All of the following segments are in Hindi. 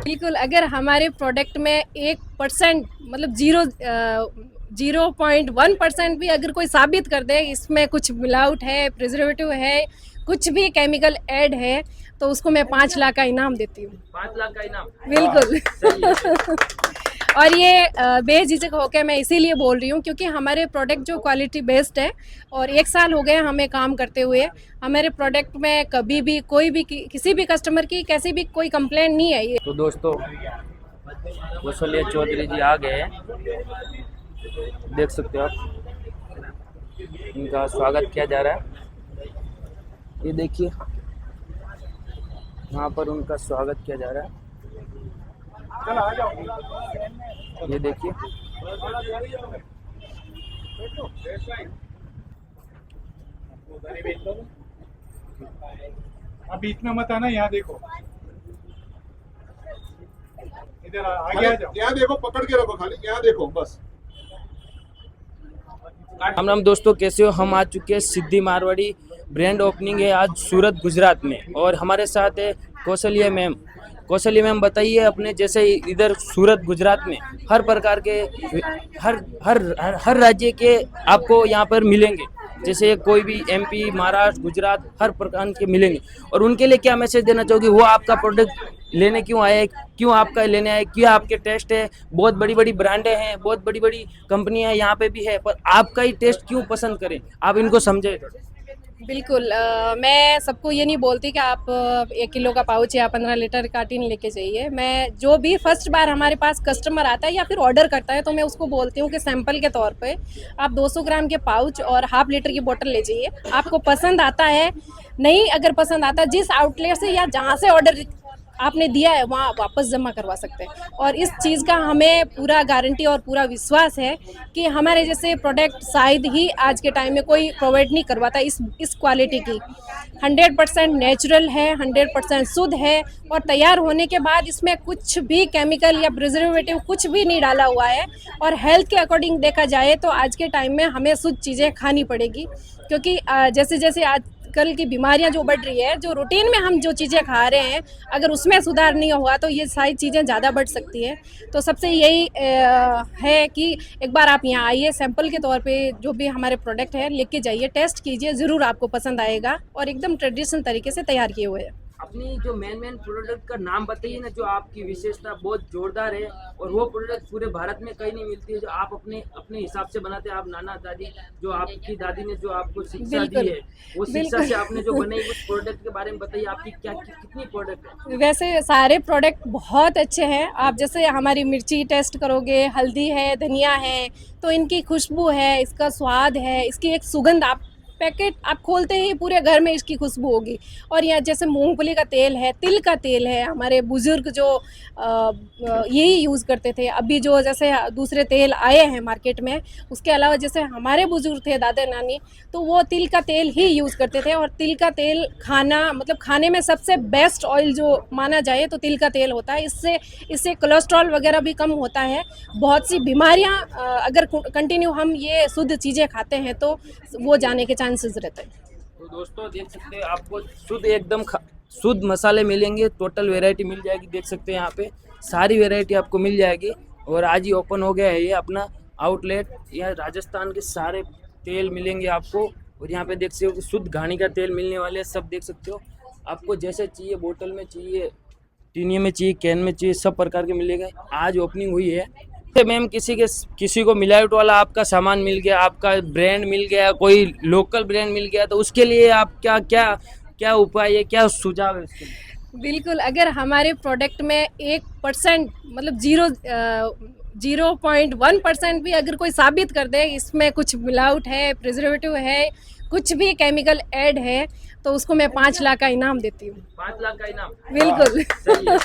बिल्कुल, अगर हमारे प्रोडक्ट में 1% मतलब 0.1% भी अगर कोई साबित कर दे इसमें कुछ मिलावट है, प्रिजर्वेटिव है, कुछ भी केमिकल ऐड है, तो उसको मैं 5 लाख का इनाम देती हूँ। 5 लाख का इनाम। बिल्कुल। सही है। और ये बेझिझक होकर मैं इसीलिए बोल रही हूँ क्योंकि हमारे प्रोडक्ट जो क्वालिटी बेस्ड है और 1 साल हो गए हमें काम करते हुए। हमारे प्रोडक्ट में कभी भी कोई भी किसी भी कस्टमर की कैसी भी कोई कंप्लेंट नहीं आई है। तो दोस्तों कौशल्य चौधरी जी आ गए हैं, देख सकते हो आप, इनका स्वागत किया जा रहा है। ये देखिए यहाँ पर उनका स्वागत किया जा रहा है। ये देखिए अब बीच में मत आना, यहाँ देखो, इधर आगे आ जाओ, यहाँ देखो, पकड़ के रखो, खाली यहाँ देखो बस। राम राम दोस्तों, कैसे हो? हम आ चुके हैं सिद्धि मारवाड़ी ब्रांड ओपनिंग है आज सूरत गुजरात में, और हमारे साथ है कौशल्य मैम। कौशल्य मैम बताइए, अपने जैसे इधर सूरत गुजरात में हर प्रकार के हर हर हर, हर राज्य के आपको यहाँ पर मिलेंगे, जैसे कोई भी एमपी, महाराष्ट्र, गुजरात हर प्रकार के मिलेंगे, और उनके लिए क्या मैसेज देना चाहोगे? वो आपका प्रोडक्ट लेने क्यों आए, क्यों आपका लेने आए, क्या आपके टेस्ट है? बहुत बड़ी बड़ी ब्रांडें हैं, बहुत बड़ी बड़ी कंपनियां यहाँ पे भी है, पर आपका ही टेस्ट क्यों पसंद करें? आप इनको समझे। बिल्कुल, मैं सबको ये नहीं बोलती कि आप 1 किलो का पाउच या 15 लीटर का टीन लेके जाइए। मैं जो भी फर्स्ट बार हमारे पास कस्टमर आता है या फिर ऑर्डर करता है तो मैं उसको बोलती हूँ कि सैंपल के तौर पे आप 200 ग्राम के पाउच और ½ लीटर की बोतल ले जाइए। आपको पसंद आता है, नहीं अगर पसंद आता है, जिस आउटलेट से या जहाँ से ऑर्डर आपने दिया है वहाँ वापस जमा करवा सकते हैं। और इस चीज़ का हमें पूरा गारंटी और पूरा विश्वास है कि हमारे जैसे प्रोडक्ट शायद ही आज के टाइम में कोई प्रोवाइड नहीं करवाता इस क्वालिटी की। 100% नेचुरल है, 100% शुद्ध है, और तैयार होने के बाद इसमें कुछ भी केमिकल या प्रिजर्वेटिव कुछ भी नहीं डाला हुआ है। और हेल्थ के अकॉर्डिंग देखा जाए तो आज के टाइम में हमें शुद्ध चीज़ें खानी पड़ेगी, क्योंकि जैसे जैसे आजकल की बीमारियां जो बढ़ रही है, जो रूटीन में हम जो चीज़ें खा रहे हैं, अगर उसमें सुधार नहीं हुआ तो ये सारी चीज़ें ज़्यादा बढ़ सकती है। तो सबसे यही है कि एक बार आप यहाँ आइए, सैंपल के तौर पे जो भी हमारे प्रोडक्ट है लेके जाइए, टेस्ट कीजिए, ज़रूर आपको पसंद आएगा, और एकदम ट्रेडिशनल तरीके से तैयार किए हुए हैं। अपनी जो मेन प्रोडक्ट का नाम बताइए ना, जो आपकी विशेषता बहुत जोरदार है, और वो प्रोडक्ट पूरे भारत में कहीं नहीं मिलती है, जो आप अपने हिसाब से बनाते हैं। आप नाना दादी, जो आपकी दादी ने जो आपको शिक्षा दी है, वो शिक्षा से आपने जो बनाई, उस प्रोडक्ट के बारे में बताइए। आपकी कितनी प्रोडक्ट है? वैसे सारे प्रोडक्ट बहुत अच्छे हैं। आप जैसे हमारी मिर्ची टेस्ट करोगे, हल्दी है, धनिया है, तो इनकी खुशबू है, इसका स्वाद है, इसकी एक सुगंध, आप पैकेट आप खोलते ही पूरे घर में इसकी खुशबू होगी। और यह जैसे मूंगफली का तेल है, तिल का तेल है, हमारे बुजुर्ग जो यही यूज़ करते थे। अभी जो जैसे दूसरे तेल आए हैं मार्केट में, उसके अलावा जैसे हमारे बुजुर्ग थे, दादा नानी, तो वो तिल का तेल ही यूज़ करते थे। और तिल का तेल खाने में सबसे बेस्ट ऑयल जो माना जाए तो तिल का तेल होता है। इससे कोलेस्ट्रॉल वगैरह भी कम होता है। बहुत सी बीमारियां अगर कंटिन्यू हम ये शुद्ध चीज़ें खाते हैं तो वो जाने के चांसेस रहते हैं। तो दोस्तों देख सकते हैं, आपको शुद्ध एकदम शुद्ध मसाले मिलेंगे, टोटल वैरायटी मिल जाएगी। देख सकते हैं यहाँ पे सारी वैरायटी आपको मिल जाएगी, और आज ही ओपन हो गया है ये अपना आउटलेट। यहाँ राजस्थान के सारे तेल मिलेंगे आपको, और यहाँ पे देख सकते हो कि शुद्ध घानी का तेल मिलने वाले हैं, सब देख सकते हो। आपको जैसे चाहिए, बोतल में चाहिए, टीनिया में चाहिए, कैन में चाहिए, सब प्रकार के मिलेंगे। आज ओपनिंग हुई है। मैम, किसी को मिलावट वाला आपका सामान मिल गया, आपका ब्रांड मिल गया, कोई लोकल ब्रांड मिल गया, तो उसके लिए आप क्या उपाय है, क्या सुझाव है उसके लिए? बिल्कुल, अगर हमारे प्रोडक्ट में 1% मतलब 0.1% भी अगर कोई साबित कर दे इसमें कुछ मिलावट है, प्रिजर्वेटिव है, कुछ भी केमिकल ऐड है, तो उसको मैं 5 लाख का इनाम देती हूँ। 5 लाख का इनाम। बिल्कुल। सही है।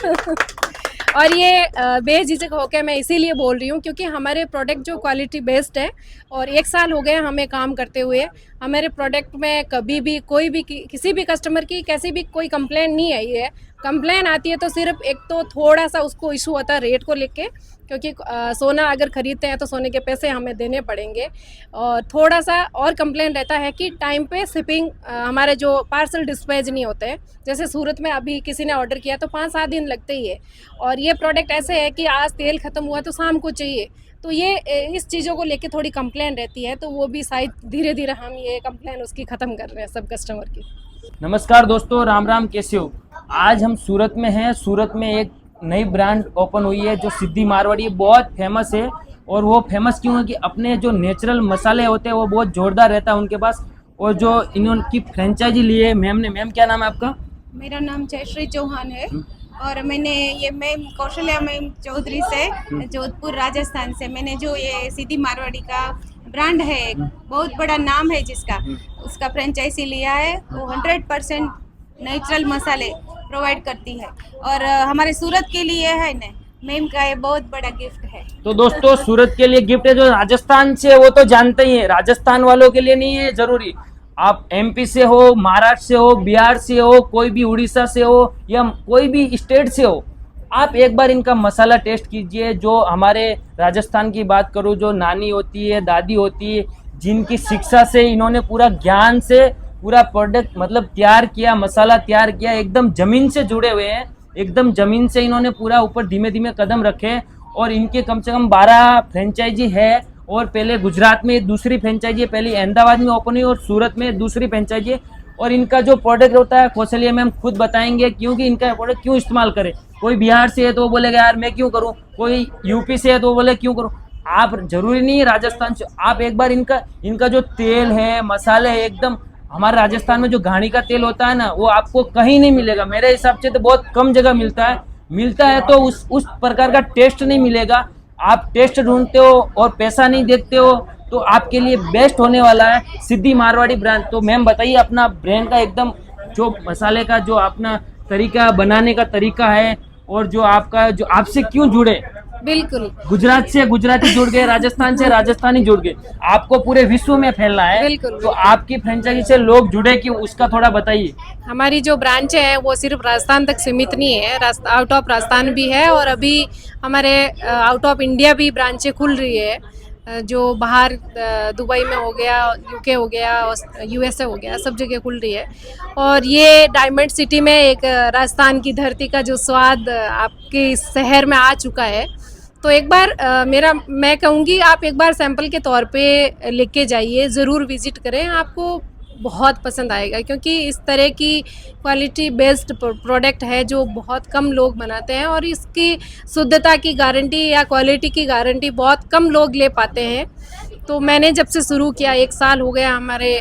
और ये बेझिझक होकर मैं इसीलिए बोल रही हूँ क्योंकि हमारे प्रोडक्ट जो क्वालिटी बेस्ड है और 1 साल हो गए हमें काम करते हुए। हमारे प्रोडक्ट में कभी भी कोई भी किसी भी कस्टमर की कैसी भी कोई कंप्लेंट नहीं आई है। कंप्लेन आती है तो सिर्फ एक तो थोड़ा सा उसको इशू होता है रेट को लेके, क्योंकि सोना अगर खरीदते हैं तो सोने के पैसे हमें देने पड़ेंगे। और थोड़ा सा और कंप्लेन रहता है कि टाइम पे शिपिंग हमारे जो पार्सल डिस्पैच नहीं होते हैं। जैसे सूरत में अभी किसी ने ऑर्डर किया तो 5-7 दिन लगते ही है, और ये प्रोडक्ट ऐसे है कि आज तेल ख़त्म हुआ तो शाम को चाहिए। तो ये इस चीज़ों को लेके थोड़ी कंप्लेन रहती है, तो वो भी शायद धीरे धीरे हम ये कंप्लेन उसकी ख़त्म कर रहे हैं सब कस्टमर की। नमस्कार दोस्तों, राम राम, कैसे हो? आज हम सूरत में हैं। सूरत में एक नई ब्रांड ओपन हुई है जो सिद्धि मारवाड़ी, बहुत फेमस है। और वो फेमस क्यों है कि अपने जो नेचुरल मसाले होते हैं वो बहुत जोरदार रहता है उनके पास। और जो इन्होंने फ्रेंचाइजी ली है मैम ने, मैम क्या नाम है आपका? मेरा नाम जयश्री चौहान है और मैंने ये मैम कौशल्या मैम चौधरी से जोधपुर राजस्थान से मैंने जो ये सिद्धि मारवाड़ी का ब्रांड है, एक बहुत बड़ा नाम है जिसका, उसका फ्रेंचाइजी लिया है। वो 100% नेचुरल मसाले प्रोवाइड करती है और हमारे सूरत के लिए है ना मैम का ये बहुत बड़ा गिफ्ट है। तो दोस्तों सूरत के लिए गिफ्ट है। जो राजस्थान से वो तो जानते ही है, राजस्थान वालों के लिए नहीं है जरूरी। आप एमपी से हो, महाराष्ट्र से हो, बिहार से हो, कोई भी उड़ीसा से हो या कोई भी स्टेट से हो, आप एक बार इनका मसाला टेस्ट कीजिए। जो हमारे राजस्थान की बात करूँ, जो नानी होती है, दादी होती है, जिनकी शिक्षा से इन्होंने पूरा ज्ञान से पूरा प्रोडक्ट मतलब तैयार किया, मसाला तैयार किया, एकदम जमीन से जुड़े हुए हैं। एकदम जमीन से इन्होंने पूरा ऊपर धीमे धीमे कदम रखे। और इनके कम से कम 12 फ्रेंचाइजी है। और पहले गुजरात में दूसरी फ्रेंचाइजी है, पहले अहमदाबाद में ओपन हुई और सूरत में दूसरी फ्रेंचाइजी है। और इनका जो प्रोडक्ट होता है कौशल्या मैम खुद बताएंगे क्योंकि इनका प्रोडक्ट क्यों इस्तेमाल करें। कोई बिहार से है तो वो बोलेगा यार मैं क्यों करूं, कोई यूपी से है तो वो बोले क्यों करूं। आप जरूरी नहीं है राजस्थान से, आप एक बार इनका जो तेल है, मसाले है, एकदम हमारे राजस्थान में जो घानी का तेल होता है ना, वो आपको कहीं नहीं मिलेगा। मेरे हिसाब से तो बहुत कम जगह मिलता है तो उस प्रकार का टेस्ट नहीं मिलेगा। आप टेस्ट ढूंढते हो और पैसा नहीं देखते हो तो आपके लिए बेस्ट होने वाला है सिद्धि मारवाड़ी ब्रांड। तो मैम बताइए अपना ब्रांड का एकदम जो मसाले का जो अपना तरीका बनाने का तरीका है और जो आपका जो आपसे क्यों जुड़े। बिल्कुल, गुजरात से गुजराती जुड़ गए, राजस्थान से राजस्थानी जुड़ गए, आपको पूरे विश्व में फैलना है। बिल्कुल। तो आपकी फ्रेंचाइजी से लोग जुड़े क्यों, उसका थोड़ा बताइए। हमारी जो ब्रांच है वो सिर्फ राजस्थान तक सीमित नहीं है, आउट ऑफ राजस्थान भी है और अभी हमारे आउट ऑफ इंडिया भी ब्रांचें खुल रही है। जो बाहर दुबई में हो गया, यूके हो गया, यूएसए हो गया, सब जगह खुल रही है। और ये डायमंड सिटी में एक राजस्थान की धरती का जो स्वाद आपके शहर में आ चुका है। तो एक बार मैं कहूँगी आप एक बार सैंपल के तौर पे लेके जाइए, ज़रूर विजिट करें, आपको बहुत पसंद आएगा। क्योंकि इस तरह की क्वालिटी बेस्ड प्रोडक्ट है जो बहुत कम लोग बनाते हैं और इसकी शुद्धता की गारंटी या क्वालिटी की गारंटी बहुत कम लोग ले पाते हैं। तो मैंने जब से शुरू किया, 1 साल हो गया हमारे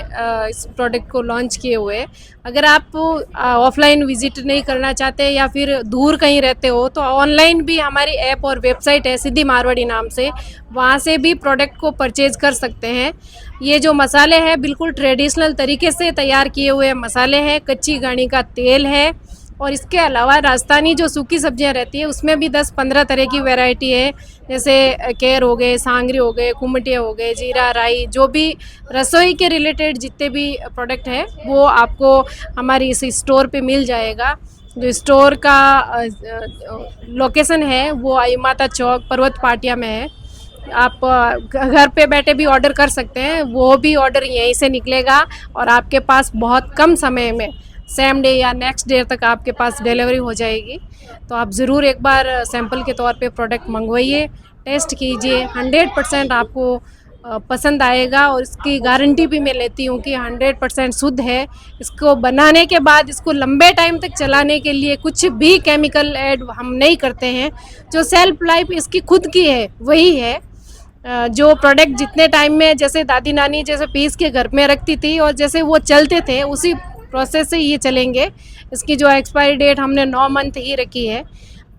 इस प्रोडक्ट को लॉन्च किए हुए। अगर आप ऑफलाइन विजिट नहीं करना चाहते या फिर दूर कहीं रहते हो तो ऑनलाइन भी हमारी ऐप और वेबसाइट है सिद्धि मारवाड़ी नाम से, वहाँ से भी प्रोडक्ट को परचेज कर सकते हैं। ये जो मसाले हैं बिल्कुल ट्रेडिशनल तरीके से तैयार किए हुए मसाले हैं, कच्ची घानी का तेल है और इसके अलावा राजस्थानी जो सूखी सब्जियां रहती है उसमें भी 10-15 तरह की वैरायटी है। जैसे केर हो गए, सांगरी हो गए, कुमटिया हो गए, जीरा, राई, जो भी रसोई के रिलेटेड जितने भी प्रोडक्ट है वो आपको हमारी इस स्टोर पे मिल जाएगा। जो स्टोर का लोकेशन है वो आई माता चौक पर्वत पाटिया में है। आप घर पे बैठे भी ऑर्डर कर सकते हैं, वो भी ऑर्डर यहीं से निकलेगा और आपके पास बहुत कम समय में सेम डे या नेक्स्ट डे तक आपके पास डिलीवरी हो जाएगी। तो आप ज़रूर एक बार सैंपल के तौर पे प्रोडक्ट मंगवाइए, टेस्ट कीजिए, 100% आपको पसंद आएगा। और इसकी गारंटी भी मैं लेती हूँ कि 100% शुद्ध है। इसको बनाने के बाद इसको लंबे टाइम तक चलाने के लिए कुछ भी केमिकल ऐड हम नहीं करते हैं। जो सेल्फ लाइफ इसकी खुद की है वही है। जो प्रोडक्ट जितने टाइम में जैसे दादी नानी जैसे पीस के घर में रखती थी और जैसे वो चलते थे उसी प्रोसेस से ये चलेंगे। इसकी जो एक्सपायरी डेट हमने 9 मंथ ही रखी है।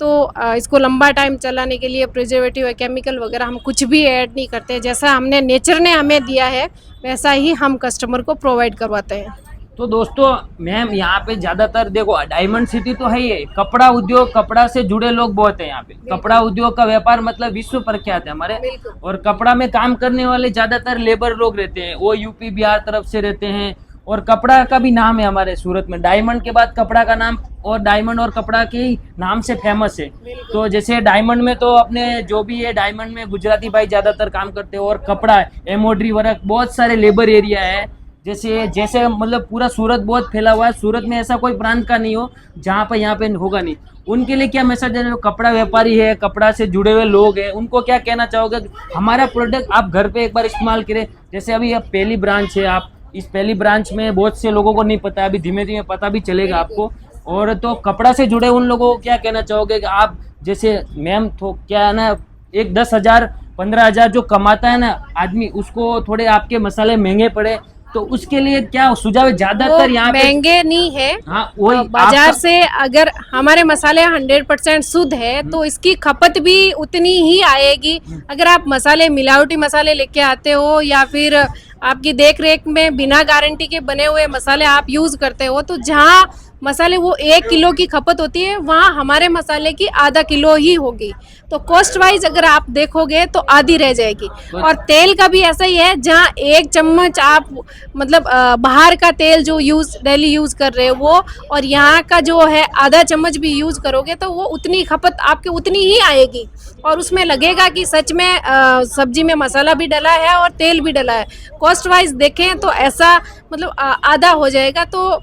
तो इसको लंबा टाइम चलाने के लिए प्रिजर्वेटिव या केमिकल वगैरह हम कुछ भी ऐड नहीं करते। जैसा हमने नेचर ने हमें दिया है वैसा ही हम कस्टमर को प्रोवाइड करवाते हैं। तो दोस्तों मैम यहाँ पे ज्यादातर देखो डायमंड सिटी तो है ही है, कपड़ा उद्योग, कपड़ा से जुड़े लोग बहुत हैं यहाँ पे। कपड़ा उद्योग का व्यापार मतलब विश्व प्रख्यात है हमारे। बिल्कुल। और कपड़ा में काम करने वाले ज्यादातर लेबर लोग रहते हैं, वो यूपी बिहार तरफ से रहते हैं। और कपड़ा का भी नाम है हमारे सूरत में, डायमंड के बाद कपड़ा का नाम, और डायमंड और कपड़ा के ही नाम से फेमस है। तो जैसे डायमंड में तो अपने जो भी है, डायमंड में गुजराती भाई ज्यादातर काम करते हैं। और कपड़ा एम्ब्रॉयडरी वर्क, बहुत सारे लेबर एरिया है। जैसे मतलब पूरा सूरत बहुत फैला हुआ है। सूरत में ऐसा कोई प्रांत का नहीं हो जहाँ पर यहाँ पे होगा नहीं। उनके लिए क्या मैसेज देना, कपड़ा व्यापारी है, कपड़ा से जुड़े हुए लोग हैं, उनको क्या कहना चाहोगे? हमारा प्रोडक्ट आप घर पे एक बार इस्तेमाल करें। जैसे अभी अब पहली ब्रांच है, आप इस पहली ब्रांच में बहुत से लोगों को नहीं पता है, अभी धीमे धीमे पता भी चलेगा आपको। और तो कपड़ा से जुड़े उन लोगों को क्या कहना चाहोगे कि आप जैसे मैम तो क्या है ना, एक 10,000 15,000 जो कमाता है ना आदमी, उसको थोड़े आपके मसाले महंगे पड़े, तो उसके लिए क्या सुझाव है? ज्यादातर यहाँ पे महंगे नहीं है। हाँ वही बाजार आपका- से अगर हमारे मसाले 100% शुद्ध है तो इसकी खपत भी उतनी ही आएगी। अगर आप मसाले मिलावटी मसाले लेके आते हो या फिर आपकी देख रेख में बिना गारंटी के बने हुए मसाले आप यूज करते हो, तो जहाँ मसाले वो 1 किलो की खपत होती है वहाँ हमारे मसाले की आधा किलो ही होगी। तो कॉस्ट वाइज अगर आप देखोगे तो आधी रह जाएगी। और तेल का भी ऐसा ही है, जहाँ 1 चम्मच आप मतलब बाहर का तेल जो डेली यूज कर रहे हो वो, और यहाँ का जो है आधा चम्मच भी यूज करोगे तो वो उतनी खपत आपके उतनी ही आएगी। और उसमें लगेगा कि सच में सब्जी में मसाला भी डला है और तेल भी डला है। कॉस्ट वाइज देखें तो ऐसा मतलब आधा हो जाएगा। तो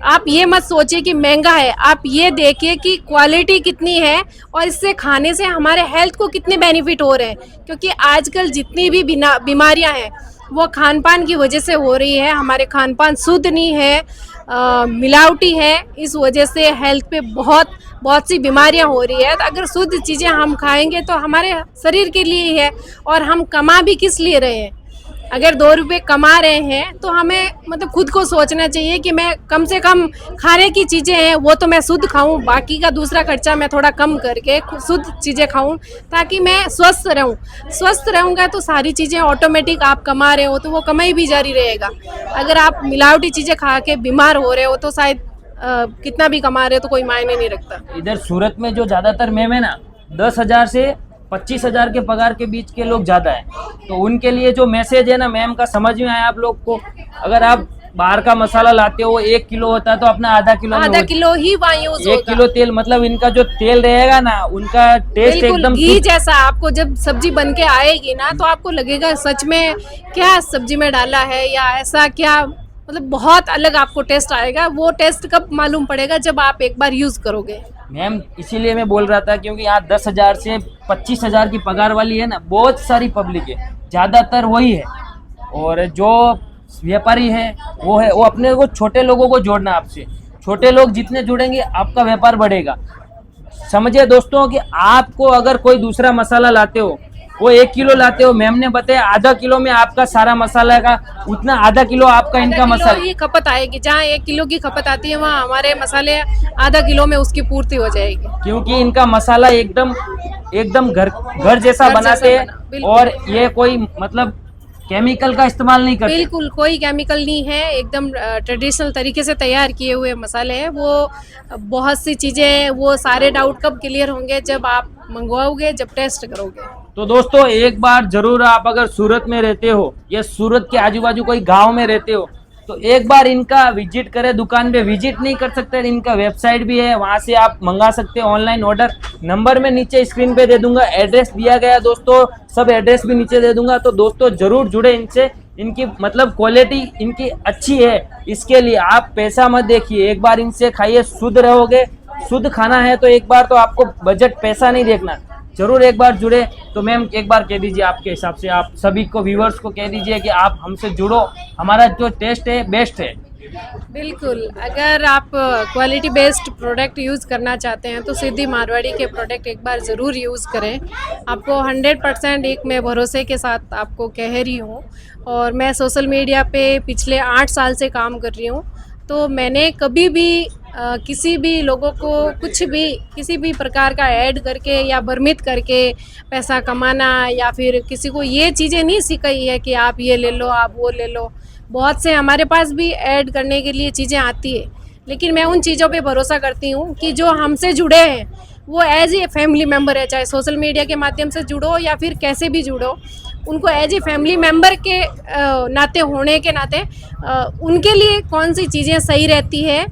आप ये मत सोचिए कि महंगा है, आप ये देखिए कि क्वालिटी कितनी है और इससे खाने से हमारे हेल्थ को कितने बेनिफिट हो रहे हैं। क्योंकि आजकल जितनी भी बीमारियां हैं वो खान पान की वजह से हो रही है। हमारे खान पान शुद्ध नहीं है, मिलावटी है, इस वजह से हेल्थ पे बहुत सी बीमारियां हो रही है। तो अगर शुद्ध चीज़ें हम खाएंगे तो हमारे शरीर के लिए ही है। और हम कमा भी किस लिए रहे हैं? अगर 2 रुपये कमा रहे हैं तो हमें मतलब खुद को सोचना चाहिए कि मैं कम से कम खाने की चीज़ें हैं वो तो मैं शुद्ध खाऊं, बाकी का दूसरा खर्चा मैं थोड़ा कम करके शुद्ध चीज़ें खाऊं, ताकि मैं स्वस्थ रहूं। स्वस्थ रहूंगा तो सारी चीज़ें ऑटोमेटिक, आप कमा रहे हो तो वो कमाई भी जारी रहेगा। अगर आप मिलावटी चीज़ें खा के बीमार हो रहे हो तो शायद कितना भी कमा रहे हो तो कोई मायने नहीं रखता। इधर सूरत में जो ज्यादातर मैम है ना, 10,000 से 25,000 के पगार के बीच के लोग ज्यादा है। तो उनके लिए जो मैसेज है ना मैम का, समझ में आया आप लोग को? अगर आप बाहर का मसाला लाते हो 1 किलो होता है तो अपना आधा किलो ही वहाँ यूज 1 किलो तेल, मतलब इनका जो तेल रहेगा ना, उनका टेस्ट बिल्कुल एकदम घी जैसा। आपको जब सब्जी बन के आएगी ना तो आपको लगेगा सच में क्या सब्जी में डाला है, या ऐसा क्या, मतलब बहुत अलग आपको टेस्ट आएगा। वो टेस्ट कब मालूम पड़ेगा? जब आप एक बार यूज करोगे। मैम इसीलिए मैं बोल रहा था, क्योंकि यहाँ 10,000 से 25,000 की पगार वाली है ना, बहुत सारी पब्लिक है, ज्यादातर वही है। और जो व्यापारी है वो अपने को छोटे लोगों को जोड़ना, आपसे छोटे लोग जितने जुड़ेंगे आपका व्यापार बढ़ेगा। समझिए दोस्तों कि आपको अगर कोई दूसरा मसाला लाते हो, वो 1 किलो लाते हो, मैम ने बताया आधा किलो में आपका सारा मसाला का उतना आधा किलो आपका इनका मसाला की खपत आएगी। जहाँ 1 किलो की खपत आती है वहाँ हमारे मसाले आधा किलो में उसकी पूर्ति हो जाएगी। क्योंकि इनका मसाला एकदम घर जैसा बनाते हैं। और ये कोई मतलब केमिकल का इस्तेमाल नहीं करते। बिल्कुल कोई केमिकल नहीं है, एकदम ट्रेडिशनल तरीके से तैयार किए हुए मसाले हैं। वो बहुत सी चीज़ें, वो सारे डाउट कब क्लियर होंगे? जब आप मंगवाओगे, जब टेस्ट करोगे। तो दोस्तों एक बार जरूर आप अगर सूरत में रहते हो या सूरत के आजू बाजू कोई गांव में रहते हो तो एक बार इनका विजिट करें। दुकान पे विजिट नहीं कर सकते, इनका वेबसाइट भी है, वहां से आप मंगा सकते हो ऑनलाइन ऑर्डर। नंबर मैं नीचे स्क्रीन पे दे दूंगा, एड्रेस दिया गया दोस्तों, सब एड्रेस भी नीचे दे दूंगा। तो दोस्तों जरूर जुड़े इनसे, इनकी मतलब क्वालिटी इनकी अच्छी है। इसके लिए आप पैसा मत देखिए, एक बार इनसे खाइए, शुद्ध रहोगे। शुद्ध खाना है तो एक बार तो आपको बजट पैसा नहीं देखना, जरूर एक बार जुड़े। तो मैम एक बार कह दीजिए, आपके हिसाब से आप सभी को व्यूवर्स को कह दीजिए कि आप हमसे जुड़ो, हमारा जो टेस्ट है बेस्ट है। बिल्कुल, अगर आप क्वालिटी बेस्ड प्रोडक्ट यूज़ करना चाहते हैं तो सिद्धि मारवाड़ी के प्रोडक्ट एक बार ज़रूर यूज़ करें। आपको 100% एक मैं भरोसे के साथ आपको कह रही हूँ। और मैं सोशल मीडिया पे पिछले 8 साल से काम कर रही हूँ, तो मैंने कभी भी किसी भी लोगों को कुछ भी किसी भी प्रकार का ऐड करके या भ्रमित करके पैसा कमाना या फिर किसी को ये चीज़ें नहीं सिखाई है कि आप ये ले लो, आप वो ले लो। बहुत से हमारे पास भी ऐड करने के लिए चीज़ें आती है, लेकिन मैं उन चीज़ों पे भरोसा करती हूँ कि जो हमसे जुड़े हैं वो एज ए फैमिली मेम्बर है, चाहे सोशल मीडिया के माध्यम से जुड़ो या फिर कैसे भी जुड़ो, उनको एज ए फैमिली मेम्बर के नाते होने के नाते उनके लिए कौन सी चीज़ें सही रहती है,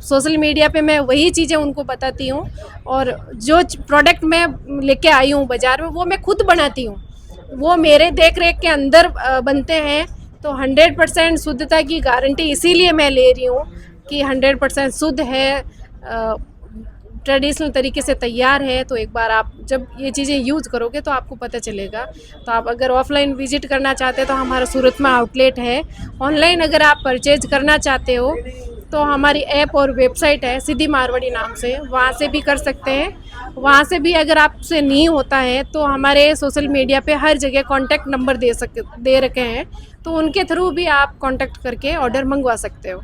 सोशल मीडिया पे मैं वही चीज़ें उनको बताती हूँ। और जो प्रोडक्ट मैं लेके आई हूँ बाज़ार में वो मैं खुद बनाती हूँ, वो मेरे देख रेख के अंदर बनते हैं। तो 100% शुद्धता की गारंटी इसीलिए मैं ले रही हूँ कि 100% शुद्ध है, ट्रेडिशनल तरीके से तैयार है। तो एक बार आप जब ये चीज़ें यूज़ करोगे तो आपको पता चलेगा। तो आप अगर ऑफलाइन विजिट करना चाहते हो तो हमारा सूरत में आउटलेट है। ऑनलाइन अगर आप परचेज करना चाहते हो तो हमारी ऐप और वेबसाइट है सिद्धि मारवाड़ी नाम से, वहाँ से भी कर सकते हैं। वहाँ से भी अगर आपसे नहीं होता है तो हमारे सोशल मीडिया पे हर जगह कॉन्टैक्ट नंबर दे रखे हैं, तो उनके थ्रू भी आप कॉन्टैक्ट करके ऑर्डर मंगवा सकते हो।